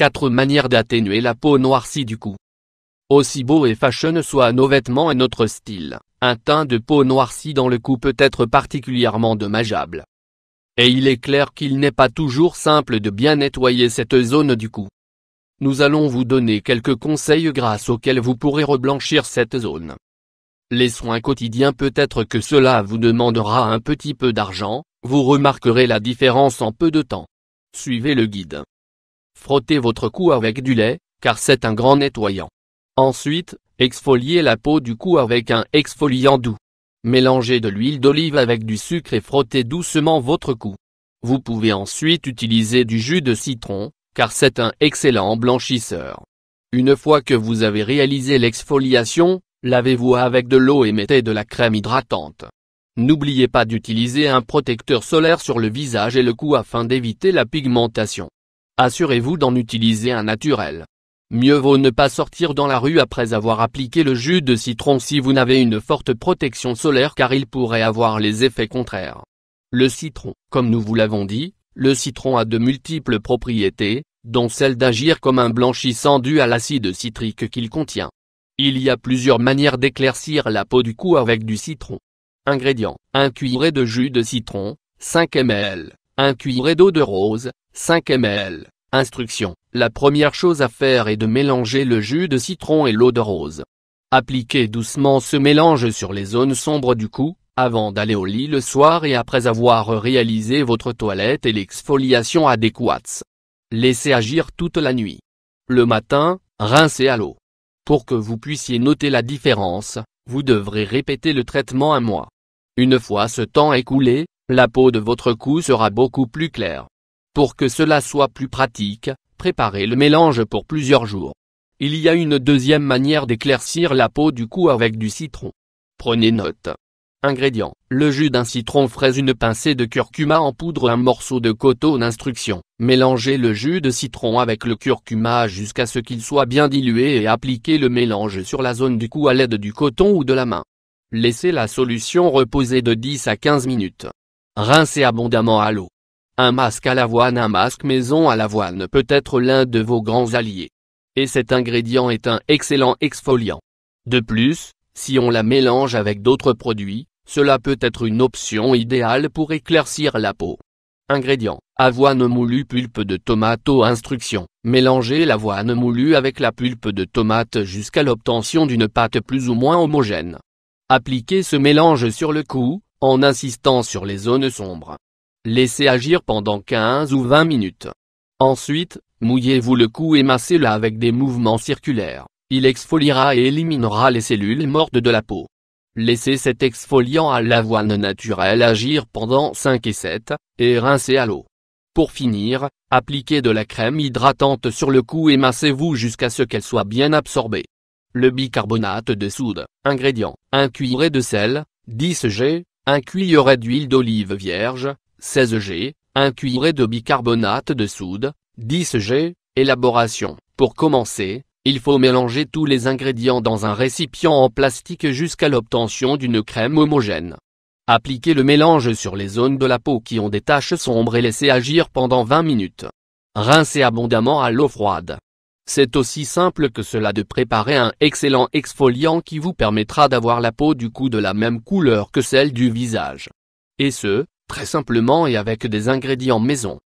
4 manières d'atténuer la peau noircie du cou. Aussi beau et fashion soient nos vêtements et notre style, un teint de peau noircie dans le cou peut être particulièrement dommageable. Et il est clair qu'il n'est pas toujours simple de bien nettoyer cette zone du cou. Nous allons vous donner quelques conseils grâce auxquels vous pourrez reblanchir cette zone. Les soins quotidiens, peut-être que cela vous demandera un petit peu d'argent, vous remarquerez la différence en peu de temps. Suivez le guide. Frottez votre cou avec du lait, car c'est un grand nettoyant. Ensuite, exfoliez la peau du cou avec un exfoliant doux. Mélangez de l'huile d'olive avec du sucre et frottez doucement votre cou. Vous pouvez ensuite utiliser du jus de citron, car c'est un excellent blanchisseur. Une fois que vous avez réalisé l'exfoliation, lavez-vous avec de l'eau et mettez de la crème hydratante. N'oubliez pas d'utiliser un protecteur solaire sur le visage et le cou afin d'éviter la pigmentation. Assurez-vous d'en utiliser un naturel. Mieux vaut ne pas sortir dans la rue après avoir appliqué le jus de citron si vous n'avez une forte protection solaire, car il pourrait avoir les effets contraires. Le citron, comme nous vous l'avons dit, le citron a de multiples propriétés, dont celle d'agir comme un blanchissant dû à l'acide citrique qu'il contient. Il y a plusieurs manières d'éclaircir la peau du cou avec du citron. Ingrédients: 1 cuillerée de jus de citron, 5 ml, 1 cuillerée d'eau de rose, 5 ml. Instruction: la première chose à faire est de mélanger le jus de citron et l'eau de rose. Appliquez doucement ce mélange sur les zones sombres du cou, avant d'aller au lit le soir et après avoir réalisé votre toilette et l'exfoliation adéquate. Laissez agir toute la nuit. Le matin, rincez à l'eau. Pour que vous puissiez noter la différence, vous devrez répéter le traitement un mois. Une fois ce temps écoulé, la peau de votre cou sera beaucoup plus claire. Pour que cela soit plus pratique, préparez le mélange pour plusieurs jours. Il y a une deuxième manière d'éclaircir la peau du cou avec du citron. Prenez note. Ingrédients: le jus d'un citron frais, une pincée de curcuma en poudre, un morceau de coton. Instruction: mélangez le jus de citron avec le curcuma jusqu'à ce qu'il soit bien dilué et appliquez le mélange sur la zone du cou à l'aide du coton ou de la main. Laissez la solution reposer de 10 à 15 minutes. Rincez abondamment à l'eau. Un masque à l'avoine. Un masque maison à l'avoine peut être l'un de vos grands alliés. Et cet ingrédient est un excellent exfoliant. De plus, si on la mélange avec d'autres produits, cela peut être une option idéale pour éclaircir la peau. Ingrédients: avoine moulue, pulpe de tomate. Instruction: mélangez l'avoine moulue avec la pulpe de tomate jusqu'à l'obtention d'une pâte plus ou moins homogène. Appliquez ce mélange sur le cou, en insistant sur les zones sombres. Laissez agir pendant 15 ou 20 minutes. Ensuite, mouillez-vous le cou et massez-le avec des mouvements circulaires. Il exfoliera et éliminera les cellules mortes de la peau. Laissez cet exfoliant à l'avoine naturelle agir pendant 5 et 7, et rincez à l'eau. Pour finir, appliquez de la crème hydratante sur le cou et massez-vous jusqu'à ce qu'elle soit bien absorbée. Le bicarbonate de soude. Ingrédients: 1 cuillerée de sel, 10 g, 1 cuillerée d'huile d'olive vierge, 16 g, 1 cuillerée de bicarbonate de soude, 10 g. Élaboration: pour commencer, il faut mélanger tous les ingrédients dans un récipient en plastique jusqu'à l'obtention d'une crème homogène. Appliquez le mélange sur les zones de la peau qui ont des taches sombres et laissez agir pendant 20 minutes. Rincez abondamment à l'eau froide. C'est aussi simple que cela de préparer un excellent exfoliant qui vous permettra d'avoir la peau du cou de la même couleur que celle du visage. Et ce, très simplement et avec des ingrédients maison.